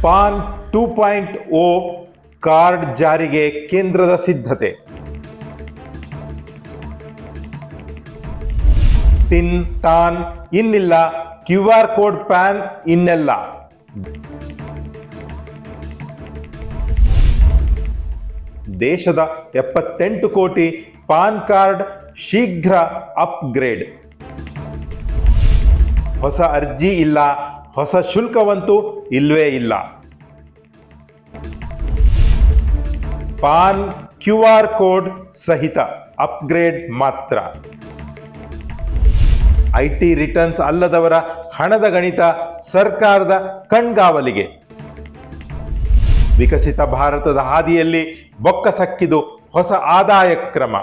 PAN 2.0 card ಜಾರಿಗೆ ಕೇಂದ್ರದ ಸಿದ್ಧತೆ. ಟಿನ್ ಟಾನ್ ಇನ್ನಿಲ್ಲ, QR ಕೋಡ್ ಪ್ಯಾನ್ ಇನ್ನೆಲ್ಲ. ದೇಶದ 78 ಕೋಟಿ ಪಾನ್ ಕಾರ್ಡ್ ಶೀಘ್ರ ಅಪ್ಗ್ರೇಡ್. ಹೊಸ ಅರ್ಜಿ ಇಲ್ಲ, ಹೊಸ ಶುಲ್ಕವಂತೂ ಇಲ್ವೇ ಇಲ್ಲ. ಪಾನ್ QR ಕೋಡ್ ಸಹಿತ ಅಪ್ಗ್ರೇಡ್ ಮಾತ್ರ. IT ರಿಟರ್ನ್ಸ್ ಅಲ್ಲದವರ ಹಣದ ಗಣಿತ ಸರ್ಕಾರದ ಕಣ್ಗಾವಲಿಗೆ. ವಿಕಸಿತ ಭಾರತದ ಹಾದಿಯಲ್ಲಿ ಬೊಕ್ಕಸಕ್ಕಿದು ಹೊಸ ಆದಾಯ ಕ್ರಮ.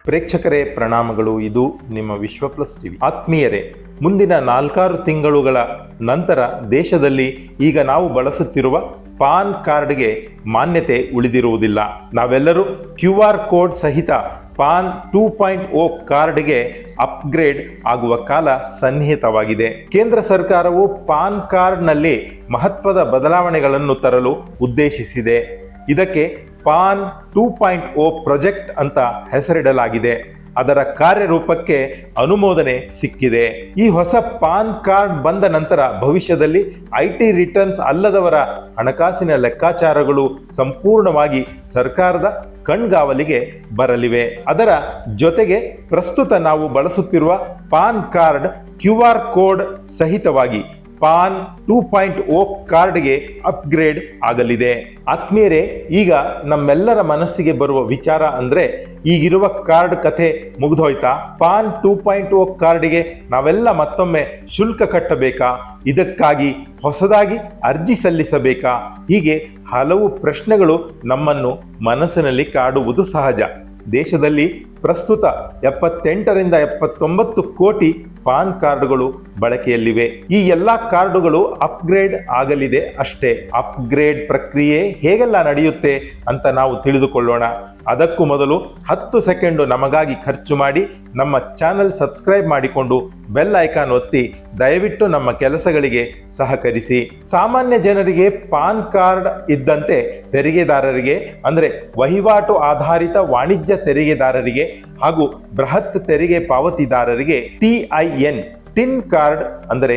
ಪ್ರೇಕ್ಷಕರೇ ಪ್ರಣಾಮಗಳು. ಇದು ನಿಮ್ಮ ವಿಶ್ವ ಪ್ಲಸ್ ಟಿವಿ. ಆತ್ಮೀಯರೇ, ಮುಂದಿನ 4-6 ತಿಂಗಳುಗಳ ನಂತರ ದೇಶದಲ್ಲಿ ಈಗ ನಾವು ಬಳಸುತ್ತಿರುವ ಪಾನ್ ಕಾರ್ಡ್ಗೆ ಮಾನ್ಯತೆ ಉಳಿದಿರುವುದಿಲ್ಲ. ನಾವೆಲ್ಲರೂ QR ಕೋಡ್ ಸಹಿತ ಪಾನ್ 2.0 ಕಾರ್ಡ್ಗೆ ಅಪ್ಗ್ರೇಡ್ ಆಗುವ ಕಾಲ ಸನ್ನಿಹಿತವಾಗಿದೆ. ಕೇಂದ್ರ ಸರ್ಕಾರವು ಪಾನ್ ಕಾರ್ಡ್ನಲ್ಲಿ ಮಹತ್ವದ ಬದಲಾವಣೆಗಳನ್ನು ತರಲು ಉದ್ದೇಶಿಸಿದೆ. ಇದಕ್ಕೆ ಪಾನ್ 2.0 ಪ್ರಾಜೆಕ್ಟ್ ಅಂತ ಹೆಸರಿಡಲಾಗಿದೆ. ಅದರ ಕಾರ್ಯರೂಪಕ್ಕೆ ಅನುಮೋದನೆ ಸಿಕ್ಕಿದೆ. ಈ ಹೊಸ ಪಾನ್ ಕಾರ್ಡ್ ಬಂದ ನಂತರ ಭವಿಷ್ಯದಲ್ಲಿ IT ರಿಟರ್ನ್ಸ್ ಅಲ್ಲದವರ ಹಣಕಾಸಿನ ಲೆಕ್ಕಾಚಾರಗಳು ಸಂಪೂರ್ಣವಾಗಿ ಸರ್ಕಾರದ ಕಣ್ಗಾವಲಿಗೆ ಬರಲಿವೆ. ಅದರ ಜೊತೆಗೆ ಪ್ರಸ್ತುತ ನಾವು ಬಳಸುತ್ತಿರುವ ಪಾನ್ ಕಾರ್ಡ್ QR ಕೋಡ್ ಸಹಿತವಾಗಿ ಪಾನ್ 2.0 ಕಾರ್ಡ್ಗೆ ಅಪ್ಗ್ರೇಡ್ ಆಗಲಿದೆ. ಆತ್ಮೀಯರೇ, ಈಗ ನಮ್ಮೆಲ್ಲರ ಮನಸ್ಸಿಗೆ ಬರುವ ವಿಚಾರ ಅಂದ್ರೆ, ಈಗಿರುವ ಕಾರ್ಡ್ ಕಥೆ ಮುಗಿದೋಯ್ತಾ? ಪಾನ್ 2.0 ಕಾರ್ಡ್ಗೆ ನಾವೆಲ್ಲ ಮತ್ತೊಮ್ಮೆ ಶುಲ್ಕ ಕಟ್ಟಬೇಕಾ? ಇದಕ್ಕಾಗಿ ಹೊಸದಾಗಿ ಅರ್ಜಿ ಸಲ್ಲಿಸಬೇಕಾ? ಹೀಗೆ ಹಲವು ಪ್ರಶ್ನೆಗಳು ನಮ್ಮನ್ನು ಮನಸ್ಸಿನಲ್ಲಿ ಕಾಡುವುದು ಸಹಜ. ದೇಶದಲ್ಲಿ ಪ್ರಸ್ತುತ 78ರಿಂದ 79 ಕೋಟಿ ಪಾನ್ ಕಾರ್ಡ್ಗಳು ಬಳಕೆಯಲ್ಲಿವೆ. ಈ ಎಲ್ಲಾ ಕಾರ್ಡುಗಳು ಅಪ್ಗ್ರೇಡ್ ಆಗಲಿದೆ ಅಷ್ಟೇ. ಅಪ್ಗ್ರೇಡ್ ಪ್ರಕ್ರಿಯೆ ಹೇಗೆಲ್ಲ ನಡೆಯುತ್ತೆ ಅಂತ ನಾವು ತಿಳಿದುಕೊಳ್ಳೋಣ. ಅದಕ್ಕೂ ಮೊದಲು 10 ಸೆಕೆಂಡು ನಮಗಾಗಿ ಖರ್ಚು ಮಾಡಿ ನಮ್ಮ ಚಾನೆಲ್ ಸಬ್ಸ್ಕ್ರೈಬ್ ಮಾಡಿಕೊಂಡು ಬೆಲ್ ಐಕಾನ್ ಒತ್ತಿ ದಯವಿಟ್ಟು ನಮ್ಮ ಕೆಲಸಗಳಿಗೆ ಸಹಕರಿಸಿ. ಸಾಮಾನ್ಯ ಜನರಿಗೆ ಪಾನ್ ಕಾರ್ಡ್ ಇದ್ದಂತೆ ತೆರಿಗೆದಾರರಿಗೆ ಅಂದ್ರೆ ವಹಿವಾಟು ಆಧಾರಿತ ವಾಣಿಜ್ಯ ತೆರಿಗೆದಾರರಿಗೆ ಹಾಗೂ ಬೃಹತ್ ತೆರಿಗೆ ಪಾವತಿದಾರರಿಗೆ ಟಿನ್ ಕಾರ್ಡ್ ಅಂದರೆ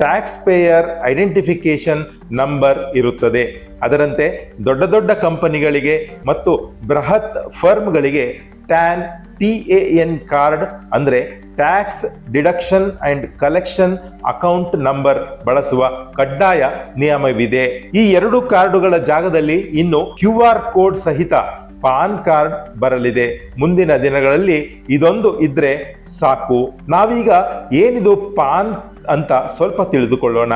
ಟ್ಯಾಕ್ಸ್ ಪೇಯರ್ ಐಡೆಂಟಿಫಿಕೇಶನ್ ನಂಬರ್ ಇರುತ್ತದೆ. ಅದರಂತೆ ದೊಡ್ಡ ದೊಡ್ಡ ಕಂಪನಿಗಳಿಗೆ ಮತ್ತು ಬೃಹತ್ ಫರ್ಮ್ಗಳಿಗೆ TAN ಕಾರ್ಡ್ ಅಂದ್ರೆ tax deduction and collection account number ಬಳಸುವ ಕಡ್ಡಾಯ ನಿಯಮವಿದೆ. ಈ 2 ಕಾರ್ಡುಗಳ ಜಾಗದಲ್ಲಿ ಇನ್ನು QR ಕೋಡ್ ಸಹಿತ ಪಾನ್ ಕಾರ್ಡ್ ಬರಲಿದೆ. ಮುಂದಿನ ದಿನಗಳಲ್ಲಿ ಇದೊಂದು ಇದ್ರೆ ಸಾಕು. ನಾವೀಗ ಏನಿದು ಪಾನ್ ಅಂತ ಸ್ವಲ್ಪ ತಿಳಿದುಕೊಳ್ಳೋಣ.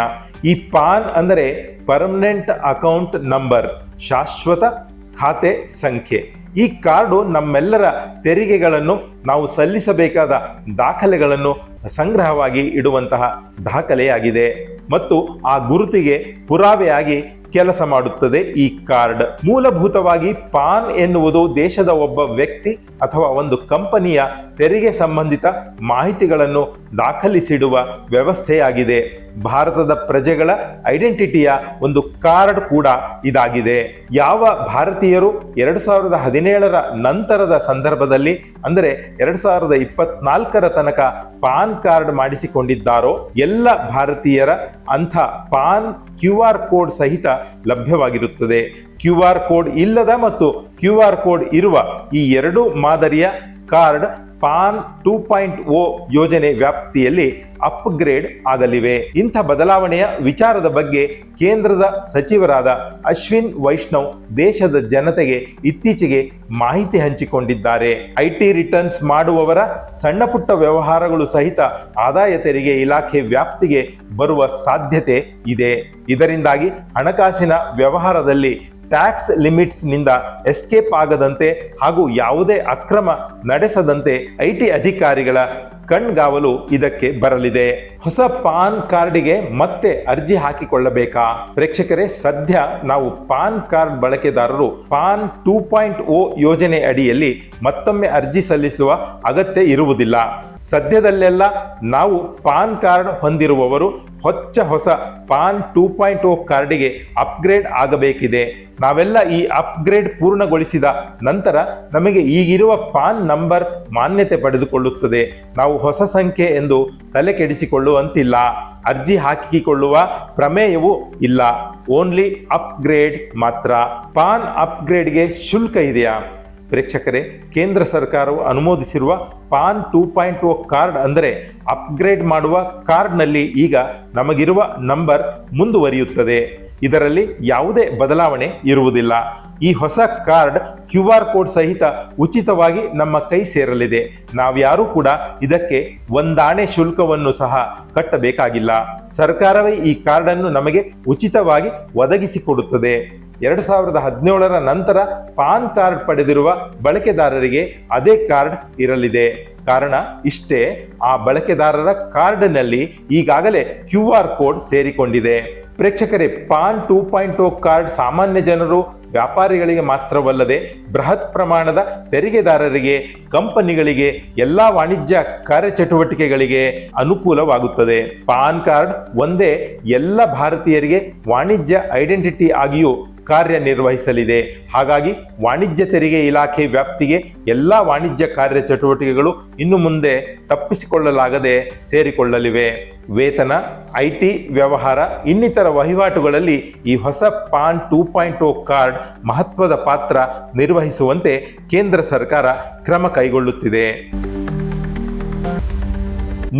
ಈ ಪಾನ್ ಅಂದರೆ ಪರ್ಮನೆಂಟ್ ಅಕೌಂಟ್ ನಂಬರ್, ಶಾಶ್ವತ ಖಾತೆ ಸಂಖ್ಯೆ. ಈ ಕಾರ್ಡು ನಮ್ಮೆಲ್ಲರ ತೆರಿಗೆಗಳನ್ನು, ನಾವು ಸಲ್ಲಿಸಬೇಕಾದ ದಾಖಲೆಗಳನ್ನು ಸಂಗ್ರಹವಾಗಿ ಇಡುವಂತಹ ದಾಖಲೆಯಾಗಿದೆ ಮತ್ತು ಆ ಗುರುತಿಗೆ ಪುರಾವೆಯಾಗಿ ಕೆಲಸ ಮಾಡುತ್ತದೆ ಈ ಕಾರ್ಡ್. ಮೂಲಭೂತವಾಗಿ ಪಾನ್ ಎನ್ನುವುದು ದೇಶದ ಒಬ್ಬ ವ್ಯಕ್ತಿ ಅಥವಾ ಒಂದು ಕಂಪನಿಯ ತೆರಿಗೆ ಸಂಬಂಧಿತ ಮಾಹಿತಿಗಳನ್ನು ದಾಖಲಿಸಿಡುವ ವ್ಯವಸ್ಥೆಯಾಗಿದೆ. ಭಾರತದ ಪ್ರಜೆಗಳ ಐಡೆಂಟಿಟಿಯ ಒಂದು ಕಾರ್ಡ್ ಕೂಡ ಇದಾಗಿದೆ. ಯಾವ ಭಾರತೀಯರು 2017ರ ನಂತರದ ಸಂದರ್ಭದಲ್ಲಿ ಅಂದರೆ 2024ರ ತನಕ ಪಾನ್ ಕಾರ್ಡ್ ಮಾಡಿಸಿಕೊಂಡಿದ್ದಾರೋ ಎಲ್ಲ ಭಾರತೀಯರ ಅಂಥ ಪಾನ್ QR ಕೋಡ್ ಸಹಿತ ಲಭ್ಯವಾಗಿರುತ್ತದೆ. QR ಕೋಡ್ ಇಲ್ಲದ ಮತ್ತು QR ಕೋಡ್ ಇರುವ ಈ 2 ಮಾದರಿಯ ಕಾರ್ಡ್ ಪಾನ್ 2.0 ಯೋಜನೆ ವ್ಯಾಪ್ತಿಯಲ್ಲಿ ಅಪ್ಗ್ರೇಡ್ ಆಗಲಿವೆ. ಇಂಥ ಬದಲಾವಣೆಯ ವಿಚಾರದ ಬಗ್ಗೆ ಕೇಂದ್ರದ ಸಚಿವರಾದ ಅಶ್ವಿನ್ ವೈಷ್ಣವ್ ದೇಶದ ಜನತೆಗೆ ಇತ್ತೀಚೆಗೆ ಮಾಹಿತಿ ಹಂಚಿಕೊಂಡಿದ್ದಾರೆ. IT ರಿಟರ್ನ್ಸ್ ಮಾಡುವವರ ಸಣ್ಣ ಪುಟ್ಟ ವ್ಯವಹಾರಗಳು ಸಹಿತ ಆದಾಯ ತೆರಿಗೆ ಇಲಾಖೆ ವ್ಯಾಪ್ತಿಗೆ ಬರುವ ಸಾಧ್ಯತೆ ಇದೆ. ಇದರಿಂದಾಗಿ ಹಣಕಾಸಿನ ವ್ಯವಹಾರದಲ್ಲಿ ಟ್ಯಾಕ್ಸ್ ಲಿಮಿಟ್ಸ್ ನಿಂದ ಎಸ್ಕೇಪ್ ಆಗದಂತೆ ಹಾಗೂ ಯಾವುದೇ ಅಕ್ರಮ ನಡೆಸದಂತೆ IT ಅಧಿಕಾರಿಗಳ ಕಣ್ಗಾವಲು ಇದಕ್ಕೆ ಬರಲಿದೆ. ಹೊಸ ಪಾನ್ ಕಾರ್ಡಿಗೆ ಮತ್ತೆ ಅರ್ಜಿ ಹಾಕಿಕೊಳ್ಳಬೇಕಾ? ಪ್ರೇಕ್ಷಕರೇ, ಸದ್ಯ ನಾವು ಪಾನ್ ಕಾರ್ಡ್ ಬಳಕೆದಾರರು ಪಾನ್ 2.0 ಯೋಜನೆ ಅಡಿಯಲ್ಲಿ ಮತ್ತೊಮ್ಮೆ ಅರ್ಜಿ ಸಲ್ಲಿಸುವ ಅಗತ್ಯ ಇರುವುದಿಲ್ಲ. ಸದ್ಯದಲ್ಲೆಲ್ಲ ನಾವು ಪಾನ್ ಕಾರ್ಡ್ ಹೊಂದಿರುವವರು ಹೊಸ ಪಾನ್ 2.0 ಕಾರ್ಡಿಗೆ ಅಪ್ಗ್ರೇಡ್ ಆಗಬೇಕಿದೆ. ನಾವೆಲ್ಲ ಈ ಅಪ್ಗ್ರೇಡ್ ಪೂರ್ಣಗೊಳಿಸಿದ ನಂತರ ನಮಗೆ ಈಗಿರುವ ಪಾನ್ ನಂಬರ್ ಮಾನ್ಯತೆ ಪಡೆದುಕೊಳ್ಳುತ್ತದೆ. ನಾವು ಹೊಸ ಸಂಖ್ಯೆ ಎಂದು ತಲೆ ಕೆಡಿಸಿಕೊಳ್ಳುವಂತಿಲ್ಲ. ಅರ್ಜಿ ಹಾಕಿಕೊಳ್ಳುವ ಪ್ರಮೇಯವೂ ಇಲ್ಲ. ಓನ್ಲಿ ಅಪ್ಗ್ರೇಡ್ ಮಾತ್ರ. ಪಾನ್ ಅಪ್ಗ್ರೇಡ್ಗೆ ಶುಲ್ಕ ಇದೆಯಾ? ಪ್ರೇಕ್ಷಕರೇ, ಕೇಂದ್ರ ಸರ್ಕಾರವು ಅನುಮೋದಿಸಿರುವ ಪಾನ್ 2.0 ಕಾರ್ಡ್ ಅಂದರೆ ಅಪ್ಗ್ರೇಡ್ ಮಾಡುವ ಕಾರ್ಡ್ನಲ್ಲಿ ಈಗ ನಮಗಿರುವ ನಂಬರ್ ಮುಂದುವರಿಯುತ್ತದೆ. ಇದರಲ್ಲಿ ಯಾವುದೇ ಬದಲಾವಣೆ ಇರುವುದಿಲ್ಲ. ಈ ಹೊಸ ಕಾರ್ಡ್ QR ಕೋಡ್ ಸಹಿತ ಉಚಿತವಾಗಿ ನಮ್ಮ ಕೈ ಸೇರಲಿದೆ. ನಾವ್ಯಾರೂ ಕೂಡ ಇದಕ್ಕೆ ಒಂದಾಣೆ ಶುಲ್ಕವನ್ನು ಸಹ ಕಟ್ಟಬೇಕಾಗಿಲ್ಲ. ಸರ್ಕಾರವೇ ಈ ಕಾರ್ಡ್ ಅನ್ನು ನಮಗೆ ಉಚಿತವಾಗಿ ಒದಗಿಸಿಕೊಡುತ್ತದೆ. 2017ರ ನಂತರ ಪಾನ್ ಕಾರ್ಡ್ ಪಡೆದಿರುವ ಬಳಕೆದಾರರಿಗೆ ಅದೇ ಕಾರ್ಡ್ ಇರಲಿದೆ. ಕಾರಣ ಇಷ್ಟೇ, ಆ ಬಳಕೆದಾರರ ಕಾರ್ಡ್ನಲ್ಲಿ ಈಗಾಗಲೇ QR ಕೋಡ್ ಸೇರಿಕೊಂಡಿದೆ. ಪ್ರೇಕ್ಷಕರೇ, ಪಾನ್ 2.0 ಕಾರ್ಡ್ ಸಾಮಾನ್ಯ ಜನರು, ವ್ಯಾಪಾರಿಗಳಿಗೆ ಮಾತ್ರವಲ್ಲದೆ ಬೃಹತ್ ಪ್ರಮಾಣದ ತೆರಿಗೆದಾರರಿಗೆ, ಕಂಪನಿಗಳಿಗೆ, ಎಲ್ಲಾ ವಾಣಿಜ್ಯ ಕಾರ್ಯಚಟುವಟಿಕೆಗಳಿಗೆ ಅನುಕೂಲವಾಗುತ್ತದೆ. ಪಾನ್ ಕಾರ್ಡ್ ಒಂದೇ ಎಲ್ಲ ಭಾರತೀಯರಿಗೆ ವಾಣಿಜ್ಯ ಐಡೆಂಟಿಟಿ ಆಗಿಯೂ ಕಾರ್ಯನಿರ್ವಹಿಸಲಿದೆ. ಹಾಗಾಗಿ ವಾಣಿಜ್ಯ ತೆರಿಗೆ ಇಲಾಖೆ ವ್ಯಾಪ್ತಿಗೆ ಎಲ್ಲಾ ವಾಣಿಜ್ಯ ಕಾರ್ಯಚಟುವಟಿಕೆಗಳು ಇನ್ನು ಮುಂದೆ ತಪ್ಪಿಸಿಕೊಳ್ಳಲಾಗದೆ ಸೇರಿಕೊಳ್ಳಲಿವೆ. ವೇತನ, IT ವ್ಯವಹಾರ, ಇನ್ನಿತರ ವಹಿವಾಟುಗಳಲ್ಲಿ ಈ ಹೊಸ ಪಾನ್ 2.0 ಕಾರ್ಡ್ ಮಹತ್ವದ ಪಾತ್ರ ನಿರ್ವಹಿಸುವಂತೆ ಕೇಂದ್ರ ಸರ್ಕಾರ ಕ್ರಮ ಕೈಗೊಳ್ಳುತ್ತಿದೆ.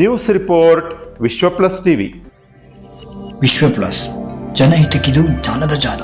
ನ್ಯೂಸ್ ರಿಪೋರ್ಟ್, ವಿಶ್ವ ಪ್ಲಸ್ ಟಿವಿ. ವಿಶ್ವ ಪ್ಲಸ್, ಜನಹಿತಕ್ಕಿದು ಜ್ಞಾನದ ಜಾಲ.